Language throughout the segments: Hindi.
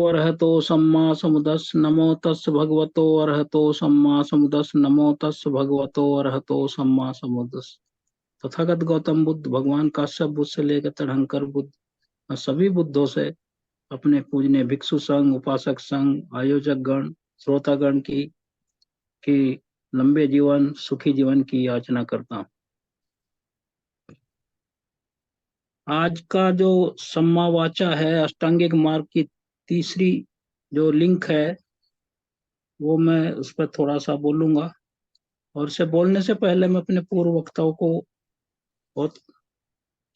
अरहतो सम्मा समुदस् नमो तस् भगवतो अरहतो सम्मा समुदस् नमो तस् भगवतो अरहतो सम्मा समुदस्। तथागत गौतम बुद्ध भगवान काश्यप बुद्ध से लेकर तड़ंकर बुद्ध और सभी बुद्धों से अपने पूजनीय भिक्षु संघ, उपासक संघ, आयोजक गण, श्रोतागण की लंबे जीवन, सुखी जीवन की याचना करता हूँ। आज का जो सम्मा वाचा है, अष्टांगिक मार्ग की तीसरी जो लिंक है, वो मैं उस पर थोड़ा सा बोलूंगा। और इसे बोलने से पहले मैं अपने पूर्व वक्ताओं को बहुत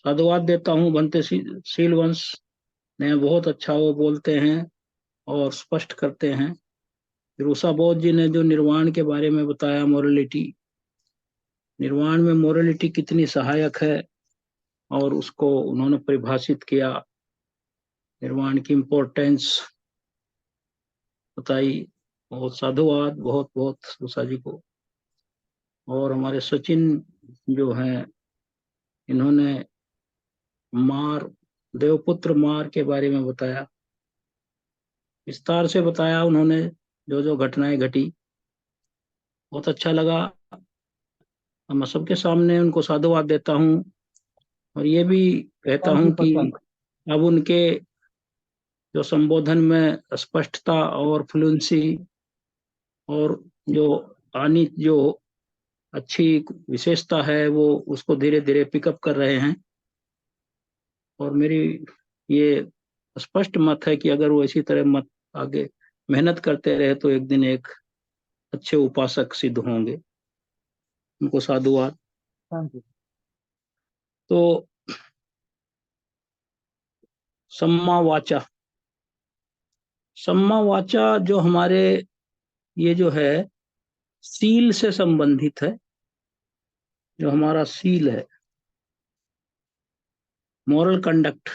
साधुवाद देता हूँ। बनते शीलवंश ने बहुत अच्छा वो बोलते हैं और स्पष्ट करते हैं। फिर उषा बौद्ध जी ने जो निर्वाण के बारे में बताया, मोरलिटी, निर्वाण में मोरलिटी कितनी सहायक है, और उसको उन्होंने परिभाषित किया, निर्वाण की इम्पोर्टेंस बताई। बहुत साधुवाद, बहुत बहुत उषा जी को। और हमारे सचिन जो हैं, इन्होंने मार, देवपुत्र मार के बारे में बताया, विस्तार से बताया उन्होंने, जो जो घटनाएं घटी, बहुत अच्छा लगा। मैं सबके सामने उनको साधुवाद देता हूँ और ये भी कहता हूँ कि अब उनके जो संबोधन में स्पष्टता और फ्लुएंसी और जो आनी जो अच्छी विशेषता है, वो उसको धीरे धीरे पिकअप कर रहे हैं। और मेरी ये स्पष्ट मत है कि अगर वो इसी तरह मत आगे मेहनत करते रहे तो एक दिन एक अच्छे उपासक सिद्ध होंगे। उनको साधुवाद। तो सम्मा वाचा, सम्मा वाचा जो हमारे ये जो है सील से संबंधित है। जो हमारा सील है, मॉरल कंडक्ट,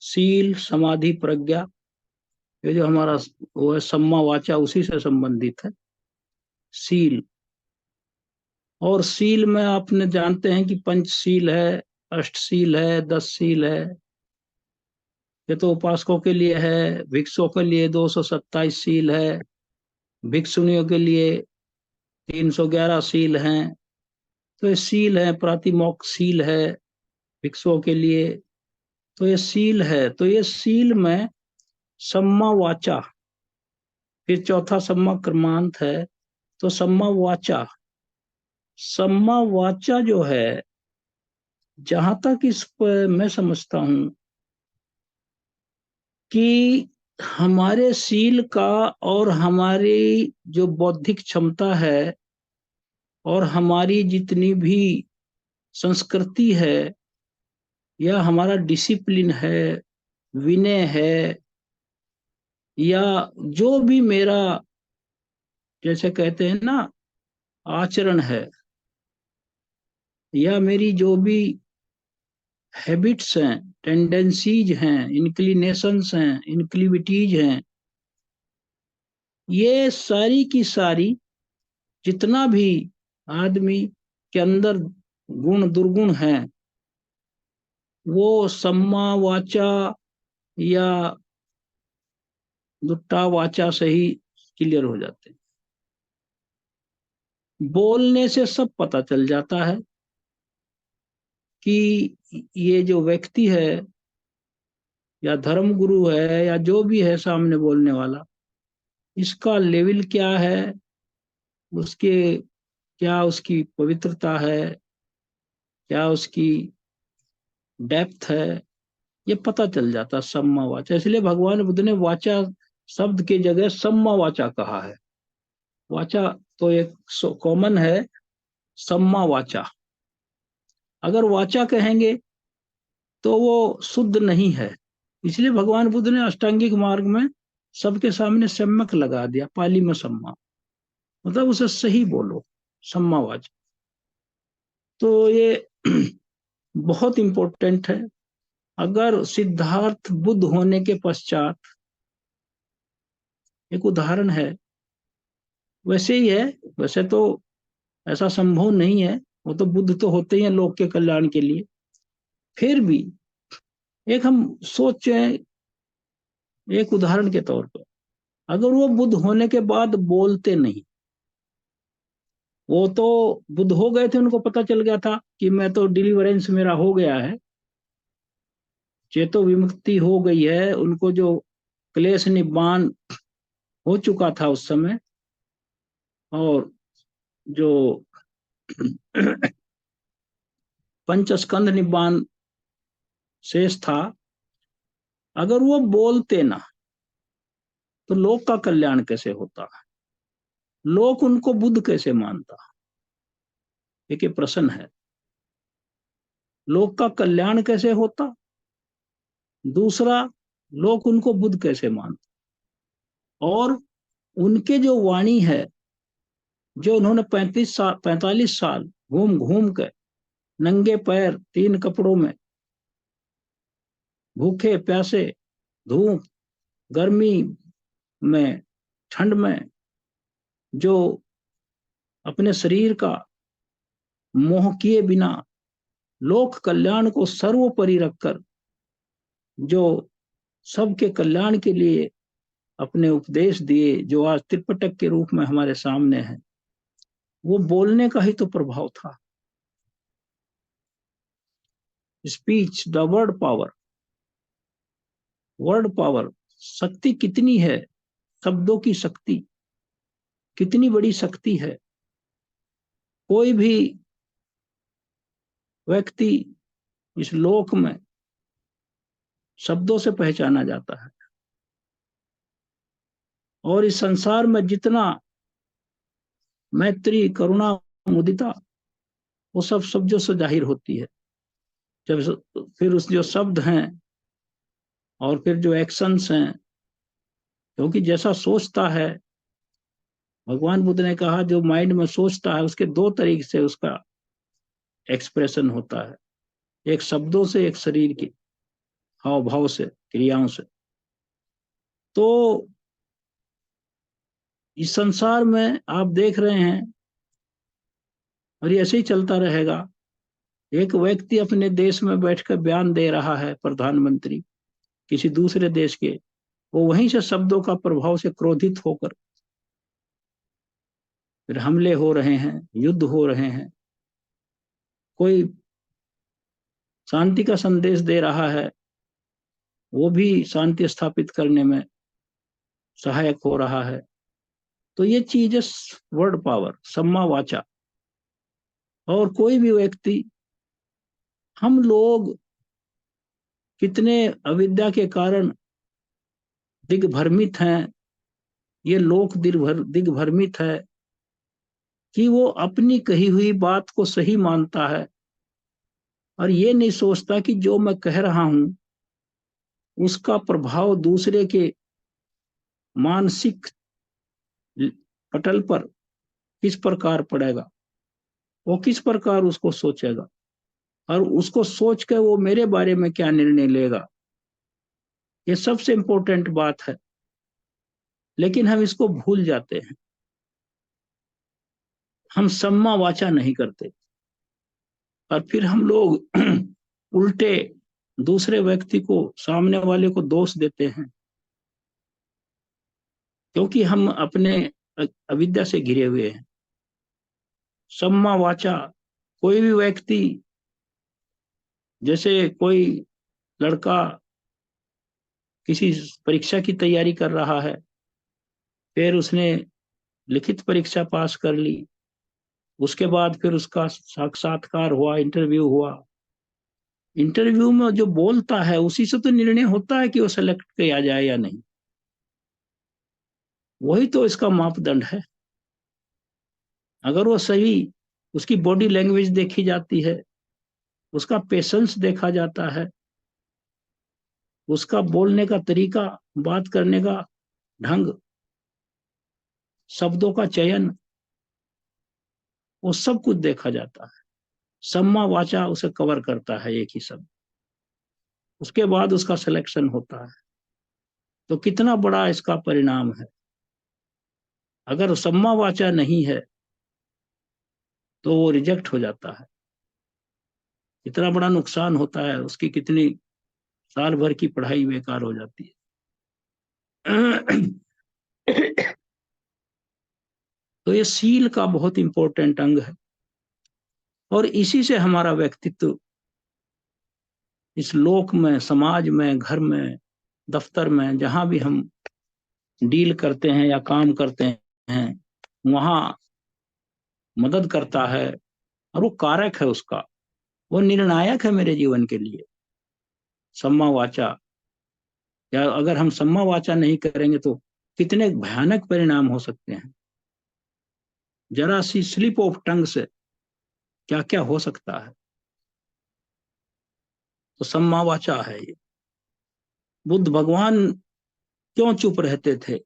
सील, समाधि, प्रज्ञा, ये जो हमारा वो है सम्मा वाचा, उसी से संबंधित है सील। और सील में आपने जानते हैं कि पंचशील है, अष्टशील है, 10 शील है। ये तो उपासकों के लिए है। भिक्षुओं के लिए 227 शील है, भिक्षुणियों के लिए 311 शील हैं। तो ये शील है, प्रातिमोक्ष शील है भिक्षुओं के लिए। तो ये शील है। तो ये शील में सम्मा वाचा, फिर चौथा सम्मा क्रमांत है। तो सम्मा वाचा, सम्मा वाचा जो है, जहां तक इस पर मैं समझता हूं कि हमारे सील का और हमारी जो बौद्धिक क्षमता है और हमारी जितनी भी संस्कृति है, या हमारा डिसिप्लिन है, विनय है, या जो भी मेरा, जैसे कहते हैं ना, आचरण है, या मेरी जो भी हैबिट्स हैं, टेंडेंसीज हैं, इंक्लिनेशंस हैं, इनक्लिविटीज हैं, ये सारी की सारी, जितना भी आदमी के अंदर गुण दुर्गुण हैं, वो सम्मा वाचा या दुट्टा वाचा से ही क्लियर हो जाते हैं। बोलने से सब पता चल जाता है कि ये जो व्यक्ति है, या धर्म गुरु है, या जो भी है सामने बोलने वाला, इसका लेवल क्या है, उसके क्या उसकी पवित्रता है, क्या उसकी डेप्थ है, ये पता चल जाता सम्मा वाचा। इसलिए भगवान बुद्ध ने वाचा शब्द की जगह सम्मा वाचा कहा है। वाचा तो एक कॉमन है, सम्मा वाचा। अगर वाचा कहेंगे तो वो शुद्ध नहीं है। इसलिए भगवान बुद्ध ने अष्टांगिक मार्ग में सबके सामने सम्यक लगा दिया, पाली में सम्मा, मतलब उसे सही बोलो, सम्मा वाचा। तो ये बहुत इंपॉर्टेंट है। अगर सिद्धार्थ बुद्ध होने के पश्चात, एक उदाहरण है, वैसे ही है, वैसे तो ऐसा संभव नहीं है, वो तो बुद्ध तो होते ही हैं लोक के कल्याण के लिए। फिर भी एक हम सोचें एक उदाहरण के तौर पर, अगर वो बुद्ध होने के बाद बोलते नहीं, वो तो बुद्ध हो गए थे, उनको पता चल गया था कि मैं तो डिलीवरेंस मेरा हो गया है, चेतो विमुक्ति हो गई है, उनको जो क्लेश निब्बान हो चुका था उस समय, और जो पंचस्कंद निब्बान शेष था, अगर वो बोलते ना तो लोक का कल्याण कैसे होता, लोक उनको बुद्ध कैसे मानता, एक प्रश्न है। लोक का कल्याण कैसे होता, दूसरा लोक उनको बुद्ध कैसे मानता, और उनके जो वाणी है, जो उन्होंने 45 साल घूम घूम कर नंगे पैर 3 कपड़ों में, भूखे प्यासे, धूप गर्मी में, ठंड में, जो अपने शरीर का मोह किए बिना लोक कल्याण को सर्वोपरि रखकर जो सबके कल्याण के लिए अपने उपदेश दिए, जो आज त्रिपिटक के रूप में हमारे सामने है, वो बोलने का ही तो प्रभाव था। Speech, the word power, word power, शक्ति कितनी है, शब्दों की शक्ति कितनी बड़ी शक्ति है। कोई भी व्यक्ति इस लोक में शब्दों से पहचाना जाता है, और इस संसार में जितना मैत्री, करुणा, मुदिता, वो सब शब्दों से जाहिर होती है। जब फिर उस जो शब्द हैं और फिर जो एक्शंस हैं, क्योंकि जैसा सोचता है, भगवान बुद्ध ने कहा जो माइंड में सोचता है उसके 2 तरीके से उसका एक्सप्रेशन होता है, एक शब्दों से, एक शरीर की हाव भाव से, क्रियाओं से। तो इस संसार में आप देख रहे हैं, और ये ऐसे ही चलता रहेगा, एक व्यक्ति अपने देश में बैठकर बयान दे रहा है, प्रधानमंत्री किसी दूसरे देश के, वो वहीं से शब्दों का प्रभाव से क्रोधित होकर फिर हमले हो रहे हैं, युद्ध हो रहे हैं। कोई शांति का संदेश दे रहा है, वो भी शांति स्थापित करने में सहायक हो रहा है। तो ये चीज है वर्ड पावर, सम्मा वाचा। और कोई भी व्यक्ति, हम लोग कितने अविद्या के कारण दिग्भ्रमित हैं, ये लोक दिग्भ्रमित है कि वो अपनी कही हुई बात को सही मानता है, और ये नहीं सोचता कि जो मैं कह रहा हूं उसका प्रभाव दूसरे के मानसिक पटल पर किस प्रकार पड़ेगा, वो किस प्रकार उसको सोचेगा, और उसको सोच कर वो मेरे बारे में क्या निर्णय लेगा। ये सबसे इंपॉर्टेंट बात है, लेकिन हम इसको भूल जाते हैं। हम सम्मा वाचा नहीं करते, और फिर हम लोग उल्टे दूसरे व्यक्ति को, सामने वाले को दोष देते हैं, क्योंकि हम अपने अविद्या से घिरे हुए हैं। सम्मा वाचा, कोई भी व्यक्ति, जैसे कोई लड़का किसी परीक्षा की तैयारी कर रहा है, फिर उसने लिखित परीक्षा पास कर ली, उसके बाद फिर उसका साक्षात्कार हुआ, इंटरव्यू हुआ। इंटरव्यू में जो बोलता है उसी से तो निर्णय होता है कि वो सेलेक्ट किया जाए या नहीं, वही तो इसका मापदंड है। अगर वो सही, उसकी बॉडी लैंग्वेज देखी जाती है, उसका पेशेंस देखा जाता है, उसका बोलने का तरीका, बात करने का ढंग, शब्दों का चयन, वो सब कुछ देखा जाता है। सम्मा वाचा उसे कवर करता है एक ही शब्द, उसके बाद उसका सिलेक्शन होता है। तो कितना बड़ा इसका परिणाम है। अगर सम्मा वाचा नहीं है तो वो रिजेक्ट हो जाता है, कितना बड़ा नुकसान होता है, उसकी कितनी साल भर की पढ़ाई बेकार हो जाती है। तो ये सील का बहुत इंपॉर्टेंट अंग है, और इसी से हमारा व्यक्तित्व इस लोक में, समाज में, घर में, दफ्तर में, जहां भी हम डील करते हैं या काम करते हैं, वहां मदद करता है, और वो कारक है उसका, वो निर्णायक है मेरे जीवन के लिए। सम्मा वाचा, या अगर हम सम्मा वाचा नहीं करेंगे तो कितने भयानक परिणाम हो सकते हैं। जरा सी स्लिप ऑफ टंग से क्या क्या हो सकता है। तो सम्मा वाचा है ये। बुद्ध भगवान क्यों चुप रहते थे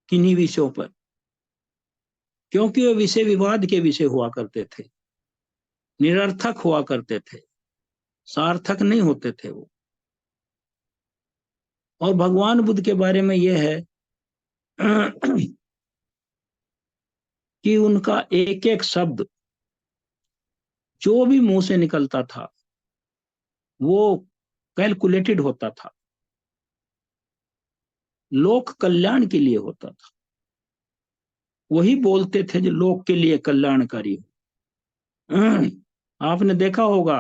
किन्हीं विषयों पर? क्योंकि वे विषय विवाद के विषय हुआ करते थे, निरर्थक हुआ करते थे, सार्थक नहीं होते थे वो। और भगवान बुद्ध के बारे में यह है कि उनका एक एक शब्द जो भी मुंह से निकलता था वो कैलकुलेटेड होता था, लोक कल्याण के लिए होता था। वही बोलते थे जो लोक के लिए कल्याणकारी हो। आपने देखा होगा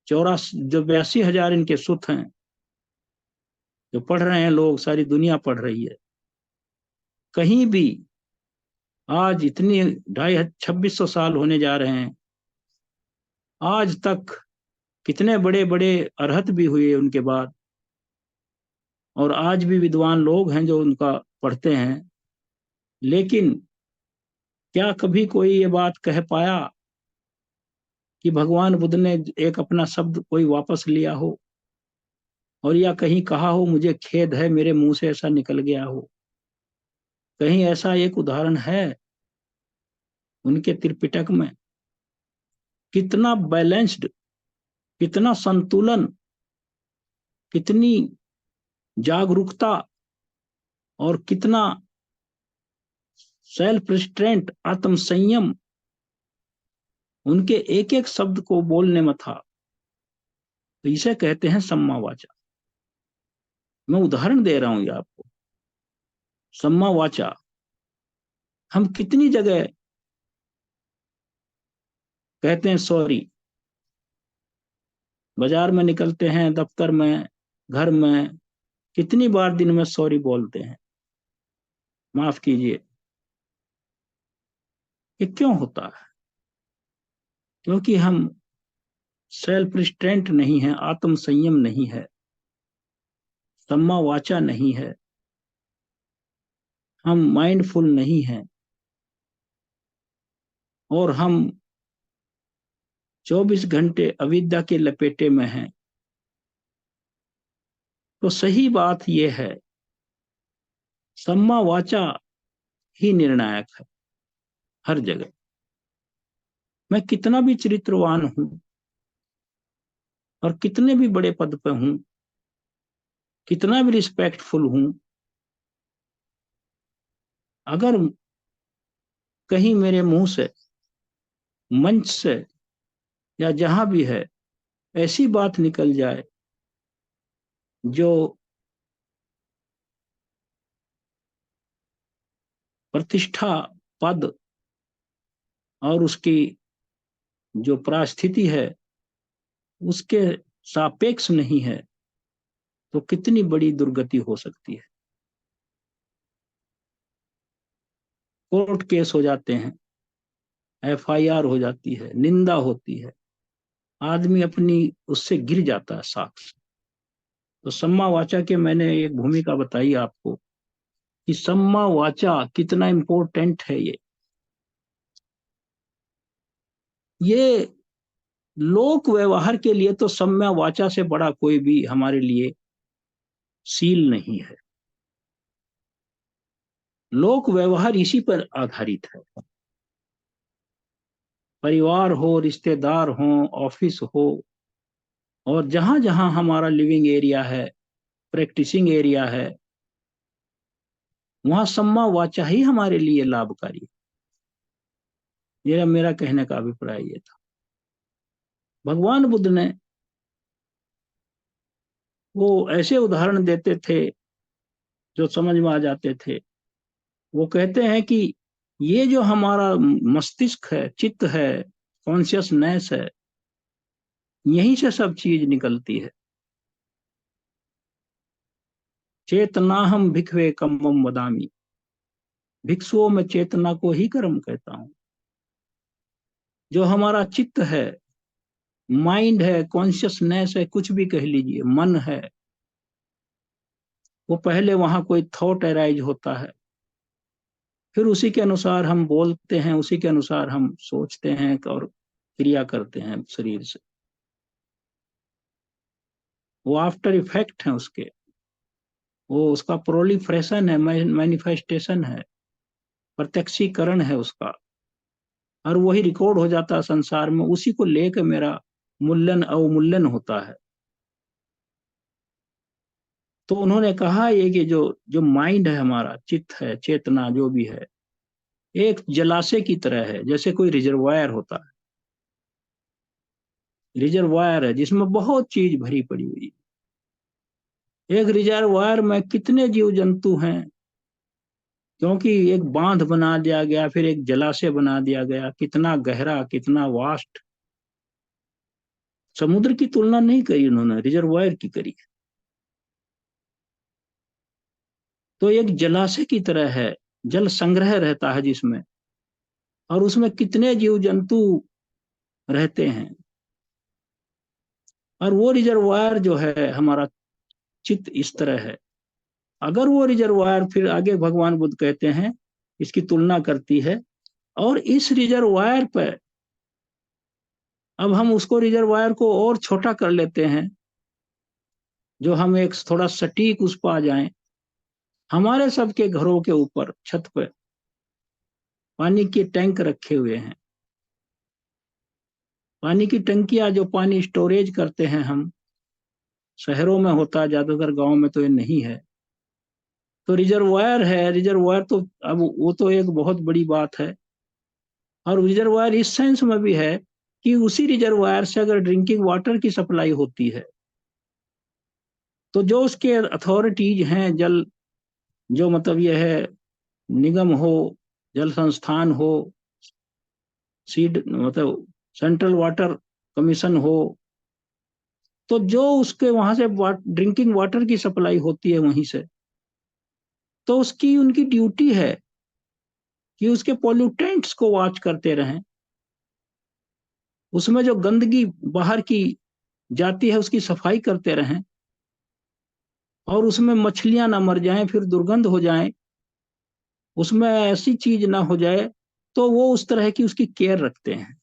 82,000 इनके सुत हैं, जो पढ़ रहे हैं लोग, सारी दुनिया पढ़ रही है। कहीं भी आज इतनी 2600 साल होने जा रहे हैं, आज तक कितने बड़े बड़े अरहत भी हुए उनके बाद, और आज भी विद्वान लोग हैं जो उनका पढ़ते हैं। लेकिन क्या कभी कोई ये बात कह पाया कि भगवान बुद्ध ने एक अपना शब्द कोई वापस लिया हो, और या कहीं कहा हो मुझे खेद है मेरे मुंह से ऐसा निकल गया हो? कहीं ऐसा एक उदाहरण है उनके त्रिपिटक में? कितना बैलेंस्ड, कितना संतुलन, कितनी जागरूकता, और कितना सेल्फ रिस्ट्रेंट, आत्म संयम उनके एक एक शब्द को बोलने में था। तो इसे कहते हैं सम्मा वाचा। मैं उदाहरण दे रहा हूं ये आपको। सम्मा वाचा, हम कितनी जगह कहते हैं सॉरी, बाजार में निकलते हैं, दफ्तर में, घर में, कितनी बार दिन में सॉरी बोलते हैं, माफ कीजिए। ये क्यों होता है? क्योंकि हम सेल्फ रिस्ट्रेंट नहीं है, आत्म संयम नहीं है, सम्मा वाचा नहीं है, हम माइंडफुल नहीं हैं, और हम 24 घंटे अविद्या के लपेटे में हैं। तो सही बात यह है, सम्मा वाचा ही निर्णायक है हर जगह। मैं कितना भी चरित्रवान हूं, और कितने भी बड़े पद पे हूं, कितना भी रिस्पेक्टफुल हूं, अगर कहीं मेरे मुंह से, मंच से, या जहां भी है, ऐसी बात निकल जाए जो प्रतिष्ठा, पद, और उसकी जो परिस्थिति है उसके सापेक्ष नहीं है, तो कितनी बड़ी दुर्गति हो सकती है। कोर्ट केस हो जाते हैं, एफआईआर हो जाती है, निंदा होती है, आदमी अपनी उससे गिर जाता है साक्ष्य। तो सम्मा वाचा के मैंने एक भूमिका बताई आपको कि सम्मा वाचा कितना इंपॉर्टेंट है ये लोक व्यवहार के लिए तो सम्या वाचा से बड़ा कोई भी हमारे लिए सील नहीं है। लोक व्यवहार इसी पर आधारित है। परिवार हो, रिश्तेदार हो, ऑफिस हो, और जहां जहां हमारा लिविंग एरिया है, प्रैक्टिसिंग एरिया है, वहां सम्मा वाचा ही हमारे लिए लाभकारी। मेरा मेरा कहने का अभिप्राय ये था। भगवान बुद्ध ने वो ऐसे उदाहरण देते थे जो समझ में आ जाते थे। वो कहते हैं कि ये जो हमारा मस्तिष्क है, चित्त है, कॉन्शियसनेस है, यहीं से सब चीज निकलती है। चेतना हम भिखवे कम्मम वदामी, भिक्षुओं में चेतना को ही कर्म कहता हूं। जो हमारा चित्त है, माइंड है, कॉन्शियसनेस है, कुछ भी कह लीजिए, मन है, वो पहले वहां कोई थॉट अराइज होता है, फिर उसी के अनुसार हम बोलते हैं, उसी के अनुसार हम सोचते हैं और क्रिया करते हैं शरीर से। वो आफ्टर इफेक्ट है उसके, वो उसका प्रोलिफ्रेशन है, मैनिफेस्टेशन है, प्रत्यक्षीकरण है उसका, और वही रिकॉर्ड हो जाता है संसार में। उसी को लेकर मेरा मूल्यन अवमूल्यन होता है। तो उन्होंने कहा ये कि जो जो माइंड है हमारा, चित्त है, चेतना जो भी है, एक जलाशय की तरह है, जैसे कोई रिजर्वायर होता है। रिजर्वायर है जिसमें बहुत चीज भरी पड़ी हुई। एक रिजर्वायर में कितने जीव जंतु हैं, क्योंकि एक बांध बना दिया गया, फिर एक जलाशय बना दिया गया, कितना गहरा, कितना वास्ट। समुद्र की तुलना नहीं करी उन्होंने, रिजर्वायर की करी। तो एक जलाशय की तरह है, जल संग्रह रहता है जिसमें, और उसमें कितने जीव जंतु रहते हैं। और वो रिजर्वायर जो है हमारा चित्त इस तरह है। अगर वो रिजर्वायर, फिर आगे भगवान बुद्ध कहते हैं, इसकी तुलना करती है, और इस रिजर्वायर पर अब हम उसको रिजर्वायर को और छोटा कर लेते हैं, जो हम एक थोड़ा सटीक उस पर आ जाएं। हमारे सबके घरों के ऊपर छत पर पानी के टैंक रखे हुए हैं। पानी की टंकियां जो पानी स्टोरेज करते हैं हम, शहरों में होता है ज्यादातर, गांव में तो ये नहीं है। तो रिजर्वायर है, रिजर्वायर तो अब वो तो एक बहुत बड़ी बात है। और रिजर्वायर इस सेंस में भी है कि उसी रिजर्वायर से अगर ड्रिंकिंग वाटर की सप्लाई होती है, तो जो उसके अथॉरिटीज हैं, जल, जो मतलब यह है, निगम हो, जल संस्थान हो, सीड मतलब सेंट्रल वाटर कमीशन हो, तो जो उसके वहां से ड्रिंकिंग वाटर की सप्लाई होती है वहीं से, तो उसकी उनकी ड्यूटी है कि उसके पोल्यूटेंट्स को वॉच करते रहें। उसमें जो गंदगी बाहर की जाती है उसकी सफाई करते रहें, और उसमें मछलियां ना मर जाएं, फिर दुर्गंध हो जाए, उसमें ऐसी चीज ना हो जाए, तो वो उस तरह की उसकी केयर रखते हैं।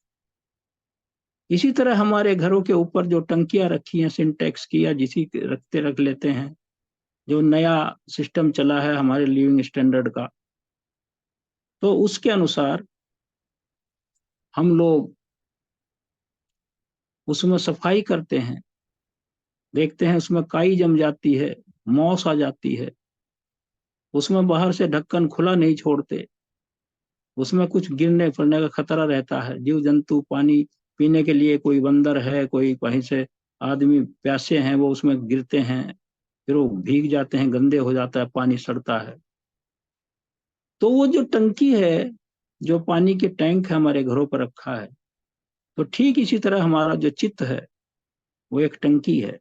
इसी तरह हमारे घरों के ऊपर जो टंकियां रखी हैं सिंटेक्स की, या जिसी रखते रख लेते हैं, जो नया सिस्टम चला है हमारे लिविंग स्टैंडर्ड का, तो उसके अनुसार हम लोग उसमें सफाई करते हैं। देखते हैं उसमें काई जम जाती है, मौस आ जाती है, उसमें बाहर से ढक्कन खुला नहीं छोड़ते, उसमें कुछ गिरने पड़ने का खतरा रहता है। जीव जंतु पानी पीने के लिए, कोई बंदर है, कोई कहीं से आदमी प्यासे हैं, वो उसमें गिरते हैं, फिर वो भीग जाते हैं, गंदे हो जाता है, पानी सड़ता है। तो वो जो टंकी है, जो पानी के टैंक है हमारे घरों पर रखा है, तो ठीक इसी तरह हमारा जो चित्त है वो एक टंकी है।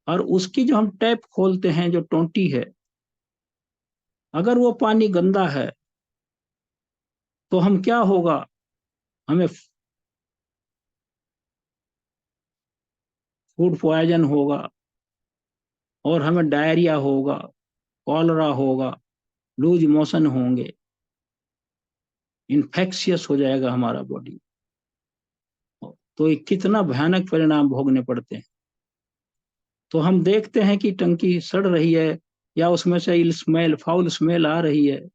और उसकी जो हम टैप खोलते हैं, जो टोंटी है, अगर वो पानी गंदा है तो हम क्या होगा, हमें फूड पॉइजन होगा, और हमें डायरिया होगा, कॉलरा होगा, लूज मोशन होंगे, इन्फेक्शियस हो जाएगा हमारा बॉडी। तो ये कितना भयानक परिणाम भोगने पड़ते हैं। तो हम देखते हैं कि टंकी सड़ रही है, या उसमें से इल स्मेल, फाउल स्मेल आ रही है,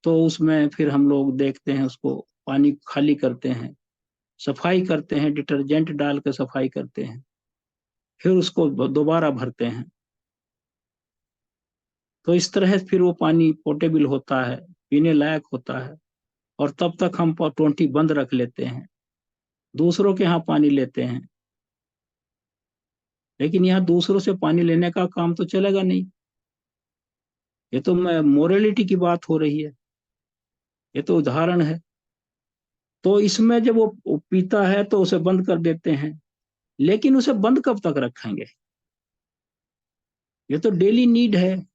तो उसमें फिर हम लोग देखते हैं, उसको पानी खाली करते हैं, सफाई करते हैं, डिटर्जेंट डाल के सफाई करते हैं, फिर उसको दोबारा भरते हैं। तो इस तरह फिर वो पानी पोर्टेबल होता है, पीने लायक होता है। और तब तक हम टोंटी बंद रख लेते हैं, दूसरों के यहाँ पानी लेते हैं। लेकिन यहाँ दूसरों से पानी लेने का काम तो चलेगा नहीं, ये तो मैं मोरलिटी की बात हो रही है, ये तो उदाहरण है। तो इसमें जब वो पीता है तो उसे बंद कर देते हैं, लेकिन उसे बंद कब तक रखेंगे? ये तो डेली नीड है,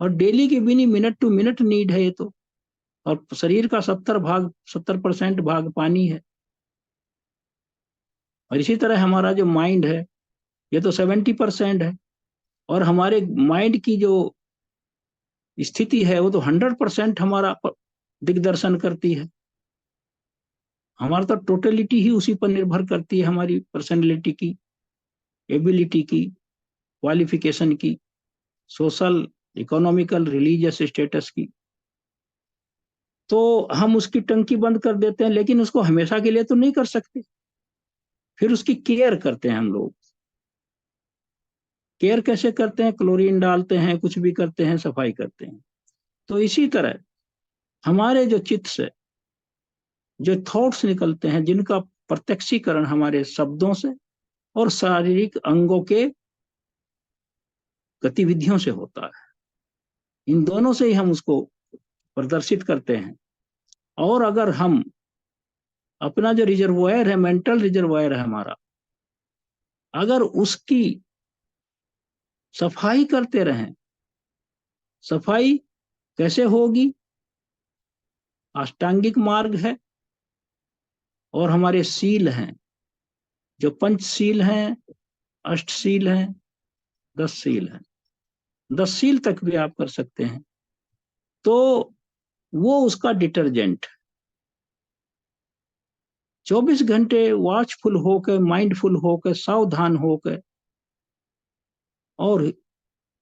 और डेली की भी नहीं, मिनट टू मिनट नीड है ये तो। और शरीर का 70% भाग पानी है। और इसी तरह हमारा जो माइंड है, ये तो 70% है। और हमारे माइंड की जो स्थिति है वो तो 100% हमारा दिग्दर्शन करती है। हमारा तो टोटलिटी ही उसी पर निर्भर करती है, हमारी पर्सनैलिटी की, एबिलिटी की, क्वालिफिकेशन की, सोशल, इकोनॉमिकल, रिलीजियस स्टेटस की। तो हम उसकी टंकी बंद कर देते हैं, लेकिन उसको हमेशा के लिए तो नहीं कर सकते। फिर उसकी केयर करते हैं हम लोग। केयर कैसे करते हैं? क्लोरीन डालते हैं, कुछ भी करते हैं, सफाई करते हैं। तो इसी तरह हमारे जो चित्त से जो थॉट्स निकलते हैं, जिनका प्रत्यक्षीकरण हमारे शब्दों से और शारीरिक अंगों के गतिविधियों से होता है, इन दोनों से ही हम उसको प्रदर्शित करते हैं। और अगर हम अपना जो रिजर्वायर है, मेंटल रिजर्वायर है हमारा, अगर उसकी सफाई करते रहें, सफाई कैसे होगी? अष्टांगिक मार्ग है, और हमारे सील हैं, जो पंचशील हैं, अष्टशील हैं, 10 शील हैं। 10 शील तक भी आप कर सकते हैं। तो वो उसका डिटर्जेंट। 24 घंटे वॉचफुल होकर, माइंडफुल होकर, सावधान होकर, और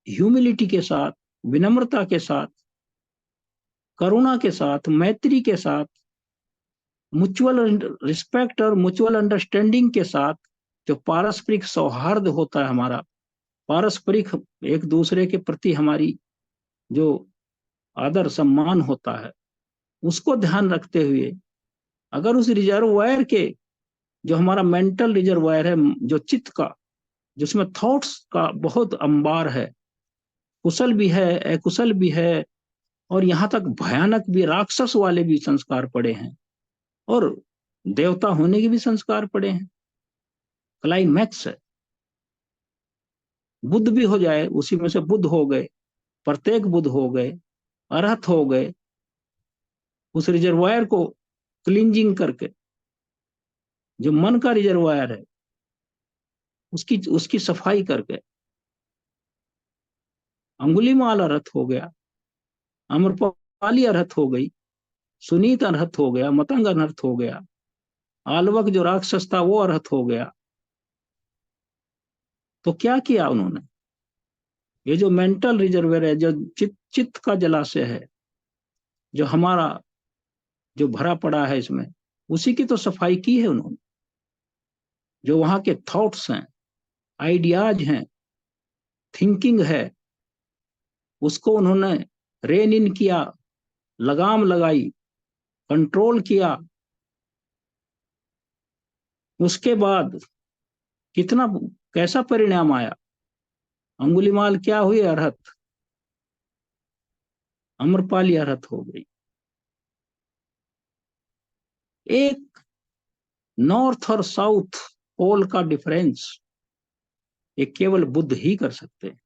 ह्यूमिलिटी के साथ, विनम्रता के साथ, करुणा के साथ, मैत्री के साथ, म्यूचुअल रिस्पेक्ट और म्यूचुअल अंडरस्टैंडिंग के साथ, जो पारस्परिक सौहार्द होता है हमारा, पारस्परिक एक दूसरे के प्रति हमारी जो आदर सम्मान होता है, उसको ध्यान रखते हुए, अगर उस रिजर्वायर के, जो हमारा मेंटल रिजर्वायर है, जो चित्त का, जिसमें थॉट्स का बहुत अंबार है, कुशल भी है, अकुशल भी है, और यहाँ तक भयानक भी, राक्षस वाले भी संस्कार पड़े हैं, और देवता होने के भी संस्कार पड़े हैं। क्लाइमैक्स है, बुद्ध भी हो जाए, उसी में से बुद्ध हो गए, प्रत्येक बुद्ध हो गए, अरहत हो गए, उस रिजर्वायर को क्लींजिंग करके, जो मन का रिजर्वायर है, उसकी उसकी सफाई करके। अंगुलीमाल अरहत हो गया, अम्रपाली अरहत हो गई, सुनीत अरहत हो गया, मतंग अरहत हो गया, आलवक जो राक्षस था वो अरहत हो गया। तो क्या किया उन्होंने? ये जो मेंटल रिजर्वेयर है, जो चित्त का जलाशय है, जो हमारा जो भरा पड़ा है इसमें, उसी की तो सफाई की है उन्होंने। जो वहां के थॉट्स हैं, आइडियाज हैं, थिंकिंग है, उसको उन्होंने रेन इन किया, लगाम लगाई, कंट्रोल किया। उसके बाद कितना, कैसा परिणाम आया? अंगुलीमाल क्या हुई? अरहत। अम्रपाली अरहत हो गई। एक नॉर्थ और साउथ पोल का डिफरेंस ये केवल बुद्ध ही कर सकते हैं।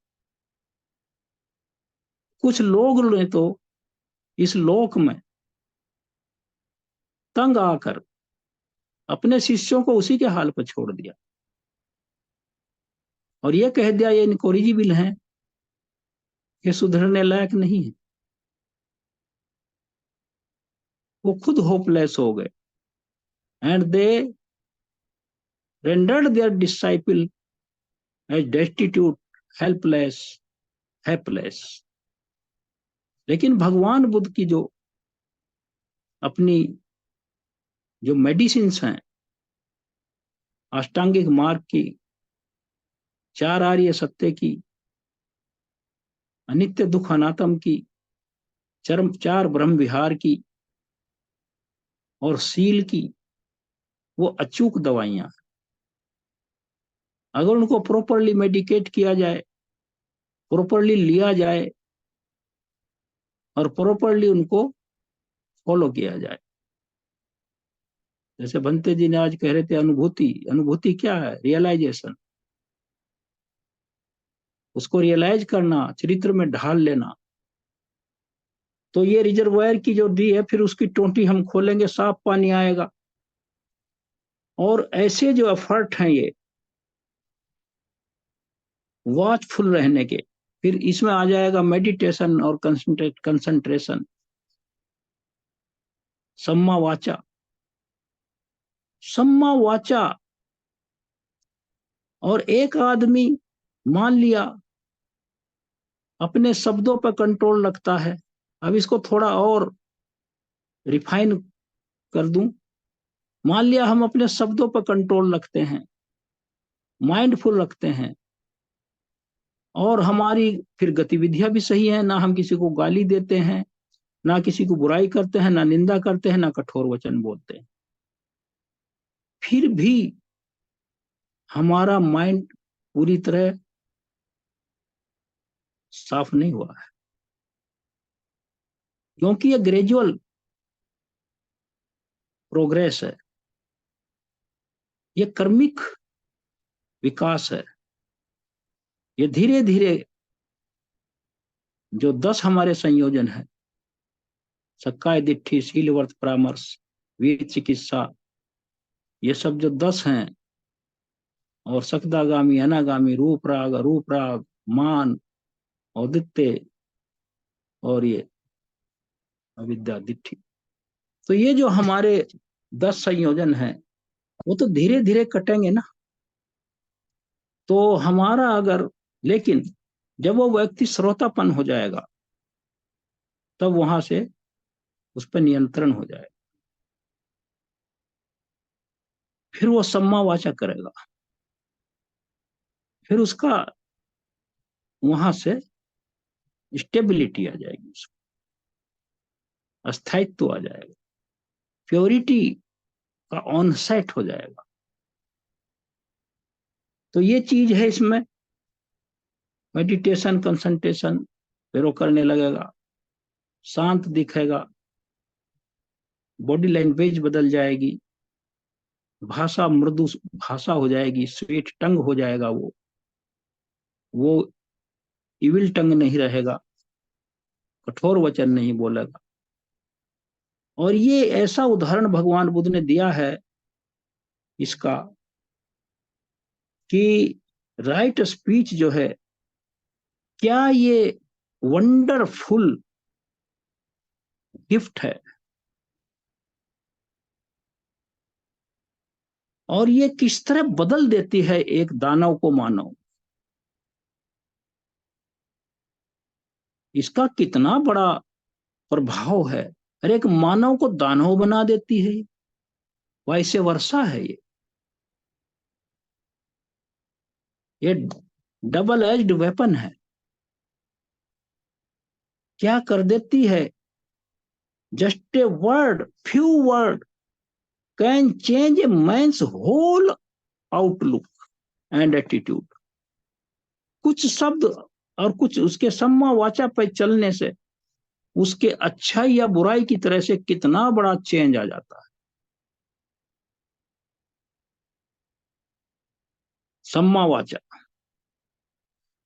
कुछ लोग ने तो इस लोक में तंग आकर अपने शिष्यों को उसी के हाल पर छोड़ दिया, और ये कह दिया ये इनकोरिजिबल है, ये सुधरने लायक नहीं है। वो खुद होपलेस हो गए, and they rendered their disciple as destitute, helpless, helpless. लेकिन भगवान बुद्ध की जो अपनी जो मेडिसिन हैं, अष्टांगिक मार्ग की, 4 आर्य सत्य की, अनित्य दुख अनात्म की, चरम 4 ब्रह्म विहार की, और सील की, वो अचूक दवाइयां। अगर उनको प्रॉपरली मेडिकेट किया जाए, प्रॉपरली लिया जाए, और प्रॉपरली उनको फॉलो किया जाए। जैसे भंते जी ने आज कह रहे थे अनुभूति, अनुभूति क्या है? रियलाइजेशन, उसको रियलाइज करना, चरित्र में ढाल लेना। तो ये रिजर्वायर की जो दी है, फिर उसकी टोंटी हम खोलेंगे, साफ पानी आएगा। और ऐसे जो एफर्ट हैं ये वॉचफुल रहने के, फिर इसमें आ जाएगा मेडिटेशन और कंसंट्रेशन, सम्मा वाचा। सम्मा वाचा, और एक आदमी मान लिया अपने शब्दों पर कंट्रोल रखता है। अब इसको थोड़ा और रिफाइन कर दूं। मान लिया हम अपने शब्दों पर कंट्रोल रखते हैं, माइंडफुल रखते हैं, और हमारी फिर गतिविधियां भी सही है, ना हम किसी को गाली देते हैं, ना किसी को बुराई करते हैं, ना निंदा करते हैं, ना कठोर वचन बोलते हैं। फिर भी हमारा माइंड पूरी तरह साफ नहीं हुआ है, क्योंकि ये ग्रेजुअल प्रोग्रेस है, ये कर्मिक विकास है। ये धीरे धीरे जो 10 हमारे संयोजन है, सक्काय दिट्ठी, शीलवर्त, परामर्श, वीर चिकित्सा, ये सब जो 10 हैं, और सकदागामी, अनागामी, रूप राग, अरूप राग, मान, औदित्य, और ये अविद्या दिट्ठी, तो ये जो हमारे 10 संयोजन हैं, वो तो धीरे धीरे कटेंगे ना। तो हमारा अगर, लेकिन जब वो व्यक्ति श्रोतापन हो जाएगा, तब वहां से उस पर नियंत्रण हो जाएगा, फिर वो सम्मा वाचा करेगा, फिर उसका वहां से स्टेबिलिटी आ जाएगी, उसको अस्थायित्व आ जाएगा, प्योरिटी का ऑनसेट हो जाएगा। तो ये चीज है इसमें। मेडिटेशन, कंसंट्रेशन, फिर वो करने लगेगा, शांत दिखेगा, बॉडी लैंग्वेज बदल जाएगी, भाषा मृदु भाषा हो जाएगी, स्वीट टंग हो जाएगा, वो इविल टंग नहीं रहेगा, कठोर वचन नहीं बोलेगा। और ये ऐसा उदाहरण भगवान बुद्ध ने दिया है इसका, कि राइट स्पीच जो है, क्या ये वंडरफुल गिफ्ट है, और ये किस तरह बदल देती है एक दानव को मानव। इसका कितना बड़ा प्रभाव है। अरे एक मानव को दानव बना देती है, वैसे वर्षा है ये डबल एज्ड वेपन है। क्या कर देती है, just a word, few word can change a man's whole outlook and attitude. कुछ शब्द और कुछ उसके सम्मा वाचा पे चलने से उसके अच्छाई या बुराई की तरह से कितना बड़ा चेंज आ जाता है। सम्मा वाचा,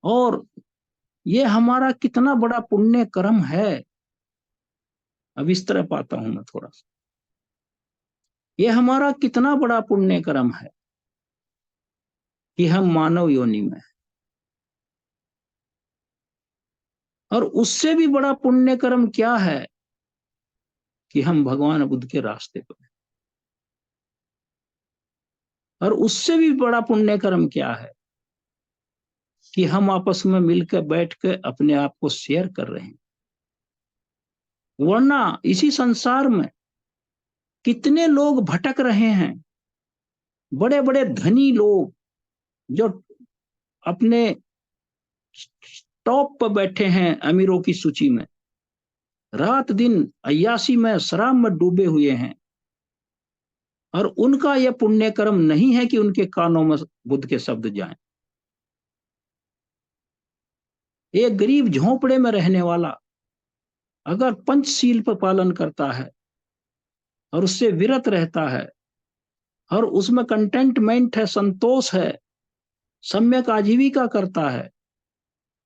और ये हमारा कितना बड़ा पुण्य कर्म है। अब इस तरह पाता हूं मैं थोड़ा सा, ये हमारा कितना बड़ा पुण्य कर्म है कि हम मानव योनि में, और उससे भी बड़ा पुण्य कर्म क्या है कि हम भगवान बुद्ध के रास्ते पर। और उससे भी बड़ा पुण्य कर्म क्या है कि हम आपस में मिलकर बैठ के अपने आप को शेयर कर रहे हैं। वरना इसी संसार में कितने लोग भटक रहे हैं, बड़े बड़े धनी लोग जो अपने टॉप पर बैठे हैं अमीरों की सूची में, रात दिन अय्यासी में, शराब में डूबे हुए हैं, और उनका यह पुण्य कर्म नहीं है कि उनके कानों में बुद्ध के शब्द जाएं। एक गरीब झोंपड़े में रहने वाला अगर पंचशील पर पालन करता है और उससे विरत रहता है और उसमें कंटेंटमेंट है, संतोष है, सम्यक आजीविका करता है,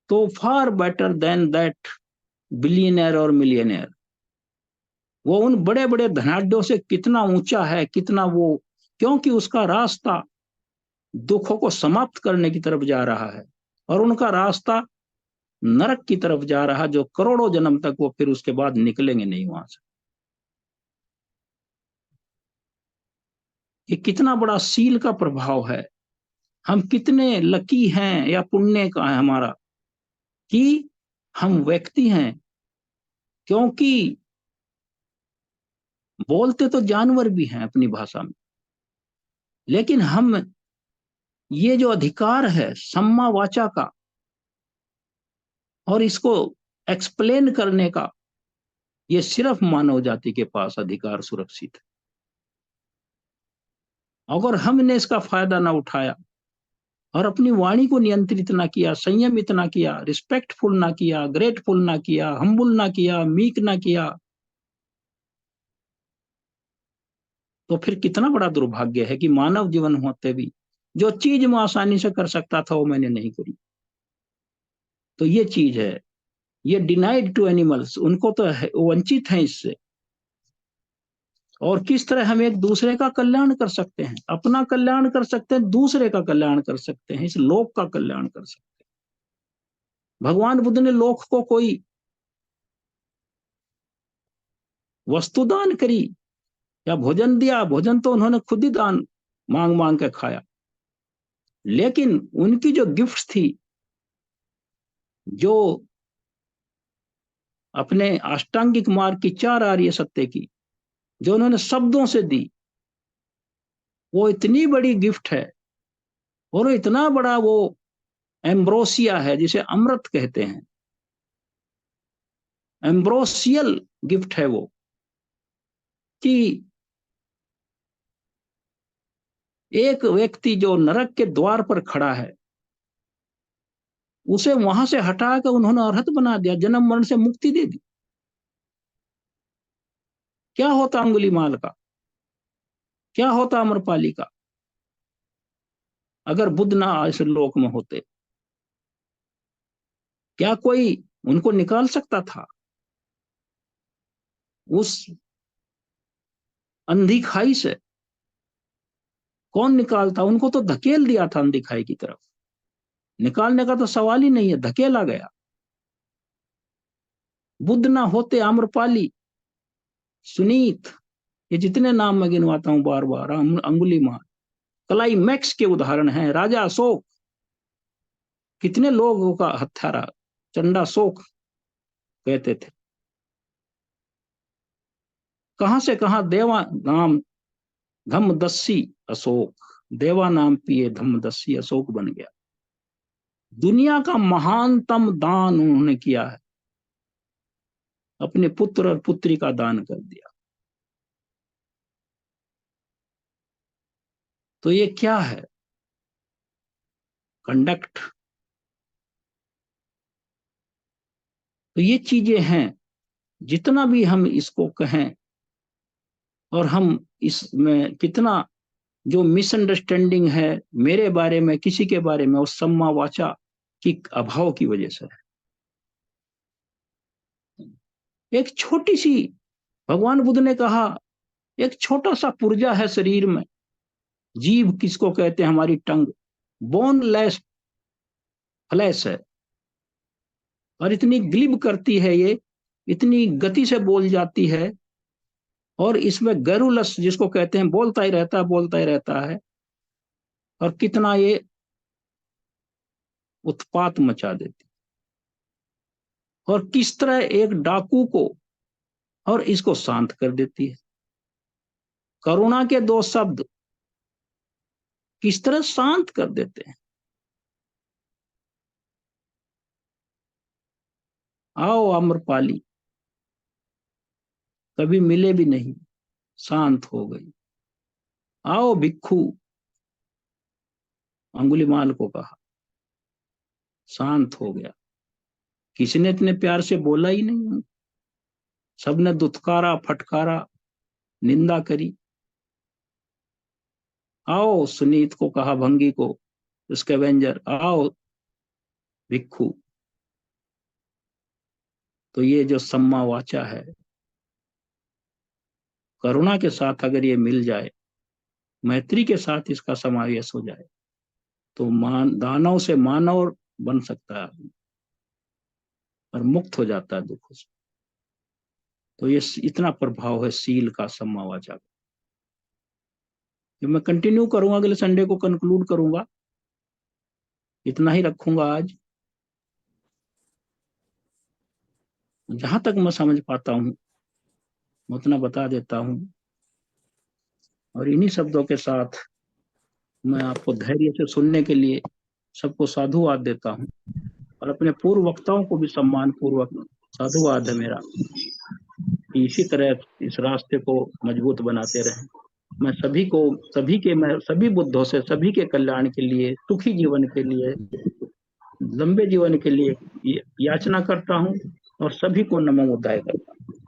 तो far better than that billionaire और मिलियनर। वो उन बड़े बड़े धनाढ्यों से कितना ऊंचा है, कितना वो, क्योंकि उसका रास्ता दुखों को समाप्त करने की तरफ जा रहा है और उनका रास्ता नरक की तरफ जा रहा, जो करोड़ों जन्म तक वो फिर उसके बाद निकलेंगे नहीं वहां से। ये कितना बड़ा सील का प्रभाव है। हम कितने लकी हैं या पुण्य का है हमारा कि हम व्यक्ति हैं, क्योंकि बोलते तो जानवर भी हैं अपनी भाषा में, लेकिन हम ये जो अधिकार है सम्मा वाचा का और इसको एक्सप्लेन करने का, ये सिर्फ मानव जाति के पास अधिकार सुरक्षित है। अगर हमने इसका फायदा ना उठाया और अपनी वाणी को नियंत्रित ना किया, संयमित ना किया, रिस्पेक्टफुल ना किया, ग्रेटफुल ना किया, हम्बुल ना किया, मीक ना किया, तो फिर कितना बड़ा दुर्भाग्य है कि मानव जीवन होते भी जो चीज मैं आसानी से कर सकता था वो मैंने नहीं करी। तो ये चीज है, ये डिनाइड टू एनिमल्स, उनको तो वंचित है इससे। और किस तरह हम एक दूसरे का कल्याण कर सकते हैं, अपना कल्याण कर सकते हैं, दूसरे का कल्याण कर सकते हैं, इस लोक का कल्याण कर सकते हैं। भगवान बुद्ध ने लोक को कोई वस्तु दान करी या भोजन दिया, भोजन तो उन्होंने खुद ही दान मांग मांग के खाया, लेकिन उनकी जो गिफ्ट थी, जो अपने अष्टांगिक मार्ग की चार आर्य सत्य की, जो उन्होंने शब्दों से दी, वो इतनी बड़ी गिफ्ट है और इतना बड़ा वो एम्ब्रोसिया है जिसे अमृत कहते हैं, एम्ब्रोसियल गिफ्ट है वो, कि एक व्यक्ति जो नरक के द्वार पर खड़ा है उसे वहां से हटाकर उन्होंने अर्हत बना दिया, जन्म मरण से मुक्ति दे दी। क्या होता अंगुलीमाल का, क्या होता अमरपाली का, अगर बुद्ध ना इस लोक में होते? क्या कोई उनको निकाल सकता था उस अंधी खाई से? कौन निकालता? उनको तो धकेल दिया था अंधी खाई की तरफ, निकालने का तो सवाल ही नहीं है, धकेला गया। बुद्ध ना होते, आम्रपाली, सुनीत, ये जितने नाम मैं गिनवाता हूं बार बार, अंगुलीमाल, क्लाइमैक्स के उदाहरण हैं। राजा अशोक, कितने लोगों का हत्यारा, चंडा शोक कहते थे। कहां से कहां देवा नाम धम्मदस्सी अशोक, देवा नाम पिए धम्मदस्सी अशोक बन गया। दुनिया का महानतम दान उन्होंने किया है, अपने पुत्र और पुत्री का दान कर दिया। तो ये क्या है? कंडक्ट। तो ये चीजें हैं, जितना भी हम इसको कहें, और हम इसमें कितना जो मिसअंडरस्टैंडिंग है मेरे बारे में, किसी के बारे में, उस सम्मा वाचा की अभाव की वजह से है। एक छोटी सी, भगवान बुद्ध ने कहा, एक छोटा सा पुर्जा है शरीर में, जीभ किसको कहते हैं, हमारी टंग, बोनलेस फ्लैश है, और इतनी ग्लिब करती है ये, इतनी गति से बोल जाती है, और इसमें गरुलस जिसको कहते हैं, बोलता ही रहता है, बोलता ही रहता है, और कितना ये उत्पात मचा देती, और किस तरह एक डाकू को और इसको शांत कर देती है। करुणा के दो शब्द किस तरह शांत कर देते हैं। आओ आम्रपाली, कभी मिले भी नहीं, शांत हो गई। आओ भिक्खू, अंगुलीमाल को कहा, शांत हो गया। किसी ने इतने प्यार से बोला ही नहीं। सबने दुत्कारा, फटकारा, निंदा करी। आओ, सुनीत को कहा भंगी को, स्कैवेंजर, आओ भिक्खु। तो ये जो सम्मा वाचा है, करुणा के साथ अगर ये मिल जाए, मैत्री के साथ इसका समावेश हो जाए, तो दानव से मानव बन सकता है आदमी और मुक्त हो जाता है दुखों से। तो ये इतना प्रभाव है सील का, सम्मा वाचा का। मैं कंटिन्यू करूंगा, अगले संडे को कंक्लूड करूंगा, इतना ही रखूंगा आज। जहां तक मैं समझ पाता हूं मैं उतना बता देता हूं, और इन्हीं शब्दों के साथ मैं आपको धैर्य से सुनने के लिए सबको साधुवाद देता हूं, और अपने पूर्व वक्ताओं को भी सम्मान पूर्वक साधुवाद है मेरा कि इसी तरह इस रास्ते को मजबूत बनाते रहें। मैं सभी को, मैं सभी बुद्धों से सभी के कल्याण के लिए, सुखी जीवन के लिए, लंबे जीवन के लिए याचना करता हूं, और सभी को नमो बुद्धाय करता हूं।